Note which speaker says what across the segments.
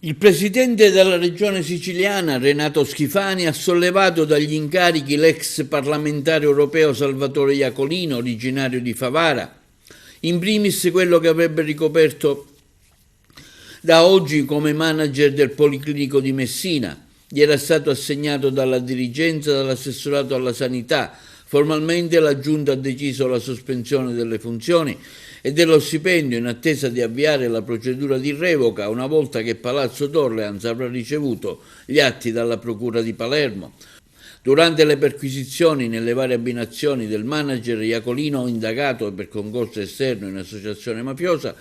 Speaker 1: Il presidente della regione siciliana, Renato Schifani, ha sollevato dagli incarichi l'ex parlamentare europeo Salvatore Iacolino, originario di Favara, in primis quello che avrebbe ricoperto da oggi come manager del Policlinico di Messina. Gli era stato assegnato dalla dirigenza dall'assessorato alla sanità. Formalmente la Giunta ha deciso la sospensione delle funzioni e dello stipendio in attesa di avviare la procedura di revoca una volta che Palazzo Dorleans avrà ricevuto gli atti dalla Procura di Palermo. Durante le perquisizioni nelle varie abitazioni del manager, Iacolino, indagato per concorso esterno in associazione mafiosa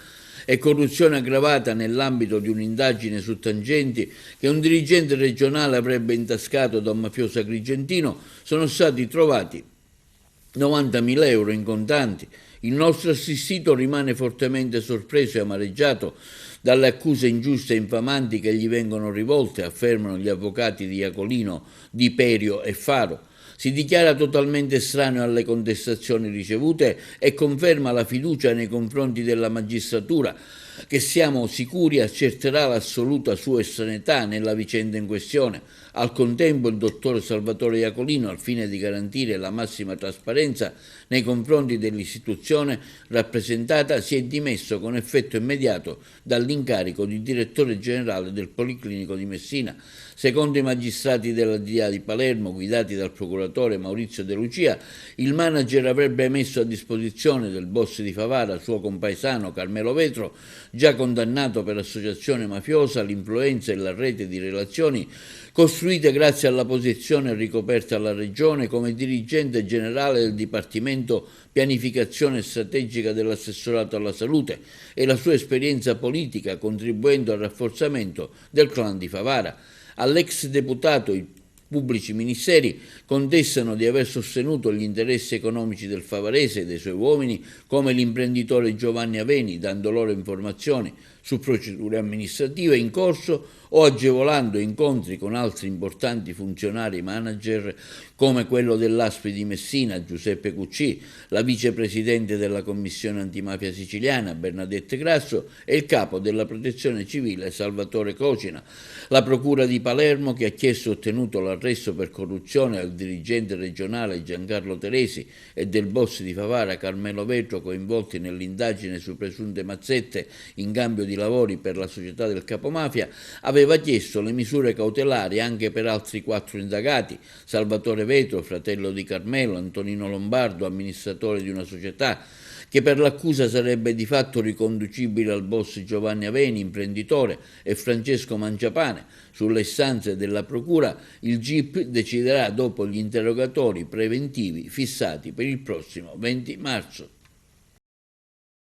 Speaker 1: e corruzione aggravata nell'ambito di un'indagine su tangenti che un dirigente regionale avrebbe intascato da un mafioso agrigentino, sono stati trovati 90.000 euro in contanti. Il nostro assistito rimane fortemente sorpreso e amareggiato dalle accuse ingiuste e infamanti che gli vengono rivolte, affermano gli avvocati di Iacolino, Di Perio e Faro. Si dichiara totalmente estraneo alle contestazioni ricevute e conferma la fiducia nei confronti della magistratura, che siamo sicuri accerterà l'assoluta sua estraneità nella vicenda in questione. Al contempo il dottor Salvatore Iacolino, al fine di garantire la massima trasparenza nei confronti dell'istituzione rappresentata, si è dimesso con effetto immediato dall'incarico di direttore generale del Policlinico di Messina. Secondo i magistrati della DIA di Palermo, guidati dal procuratore Maurizio De Lucia, il manager avrebbe messo a disposizione del boss di Favara, suo compaesano Carmelo Vetro, già condannato per associazione mafiosa, l'influenza e la rete di relazioni costruite grazie alla posizione ricoperta alla Regione come dirigente generale del Dipartimento Pianificazione Strategica dell'Assessorato alla Salute e la sua esperienza politica, contribuendo al rafforzamento del clan di Favara. All'ex deputato i pubblici ministeri contestano di aver sostenuto gli interessi economici del favarese e dei suoi uomini come l'imprenditore Giovanni Aveni, dando loro informazioni su procedure amministrative in corso o agevolando incontri con altri importanti funzionari manager come quello dell'ASP di Messina, Giuseppe Cucci, la vicepresidente della Commissione Antimafia Siciliana, Bernadette Grasso, e il capo della Protezione Civile, Salvatore Cocina. La Procura di Palermo, che ha chiesto e ottenuto l'arresto per corruzione al dirigente regionale Giancarlo Teresi e del boss di Favara Carmelo Vetro, coinvolti nell'indagine su presunte mazzette in cambio di lavori per la società del capomafia, aveva chiesto le misure cautelari anche per altri 4 indagati: Salvatore Vetro, fratello di Carmelo, Antonino Lombardo, amministratore di una società che per l'accusa sarebbe di fatto riconducibile al boss Giovanni Aveni, imprenditore, e Francesco Mangiapane. Sulle istanze della Procura il GIP deciderà dopo gli interrogatori preventivi fissati per il prossimo 20 marzo.